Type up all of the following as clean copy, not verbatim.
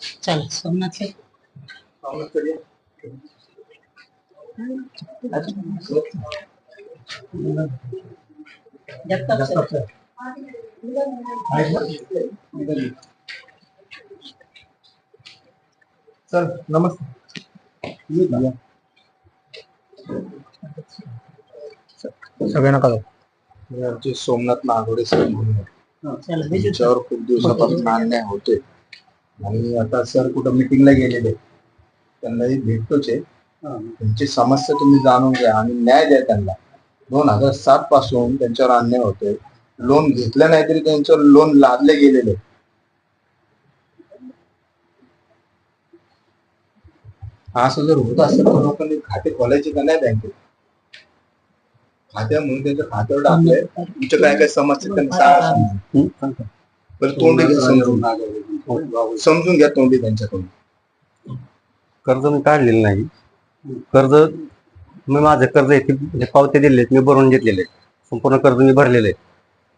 चला Somnath Jagtap sir. Sir नमस्ते. सगळ्यांना कळव. आमचे सोमनाथ नागोडे सर म्हणून त्यांच्यावर खूप दिवसापासून अन्याय होते आणि आता सर कुठं मिटिंगला गेलेले, त्यांनाही भेटतोच आहे. त्यांची समस्या तुम्ही जाणून घ्या आणि न्याय द्या त्यांना. 2007 पासून त्यांच्यावर अन्याय होतोय. लोन घेतलं नाही तरी त्यांच्यावर लोन लादले गेलेले. असं जर होत असेल तर लोकांनी खाते खोलायचे का नाही बँकेत? खात्या म्हणून त्यांच्या खात्यावर टाकलंय. तुमच्या काय काय समस्या त्यांना सांगा. बरं तोंडी घ्या, समजून घ्या तोंडी त्यांच्याकडून. कर्ज मी काढलेलं नाही. कर्ज मी माझं कर्ज आहे पावते दिले, मी भरून घेतलेले, संपूर्ण कर्ज मी भरलेले.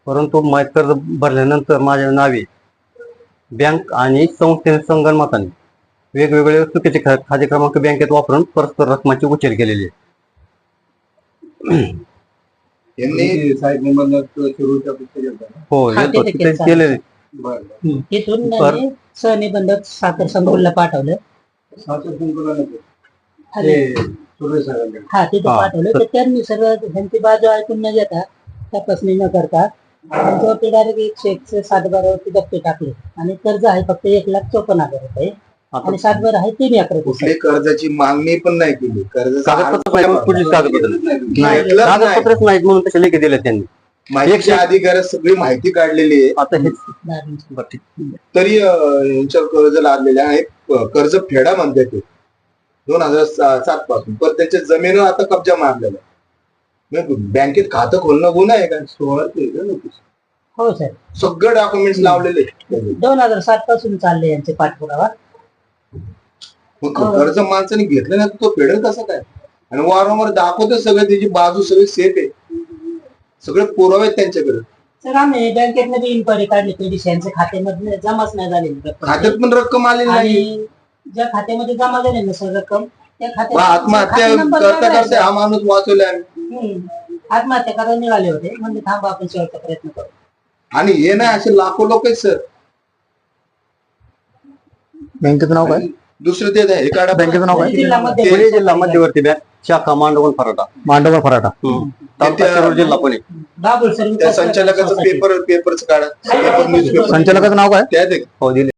परंतु कर्ज भरल्यानंतर माझ्या नावे बँक आणि संस्थेने संगणमताने वेगवेगळे चुकीचे खाते क्रमांक बँकेत वापरून परस्पर रकमाची उचल केलेली आहे. हो केलेले. तिथून सहनिबंधक साखर संकुलला पाठवलं. हा तिथे पाठवलं तर त्यांनी सगळं त्यांची बाजू ऐकून न घेता, तपासणी न करता त्यांच्यावरती डायरेक्ट 107 दप्ते टाकले आणि कर्ज आहे फक्त 1,54,000 रुपये आणि 7 आहे 3 एकर. कुठली कर्जाची मागणी पण नाही केली. कर्ज कागदपत्रच नाहीत म्हणून तसे लेखी दिले त्यांनी. माहितीच्या अधिकारात सगळी माहिती काढलेली आहे. आता हे तरी यांच्यावर कर्ज लादलेले आहे. कर्ज फेडा म्हणते ते 2007 पासून, पण त्याच्या जमिनीवर आता कब्जा मारलेला. बँकेत खातं खोलणं गुन्हा आहे का? 16 हो सर, सगळे डॉक्युमेंट्स लावलेले. 2007 पासून चालले यांचे पाठपुरावा. कर्ज माणसाने घेतलं नाही तो फेडेल कसं काय? आणि वारंवार दाखवतो सगळं, त्याची बाजू सगळी सेफ आहे, सगळे पुरावे आहेत त्यांच्याकडे. सर आम्ही बँकेत इन्क्वायरी काढली, पेडिशनचे खात्यामध्ये जमाच नाही झालेली. खात्यात पण रक्कम आलेली नाही. ज्या खात्यामध्ये जमा झाले ना सर रक्कम, त्या खात्यात आत्महत्या करता करता हा माणूस वाचवला. आत्महत्या करायला निघाले होते, म्हणजे थांबा आपण शेवटचा प्रयत्न करू. आणि हे नाही असे लाखो लोक आहेत सर. बँकेचं नाव काय? दुसरं ते आहे काढा. बँकेचं नाव काय? जिल्हा मध्यवर्ती बँक, शाखा मांडवगण फराटा. जिल्हा पुणे. बाबुल सर त्या संचालकाचं पेपरचं काढा. संचालकाचं नाव काय? त्यात हो दिले.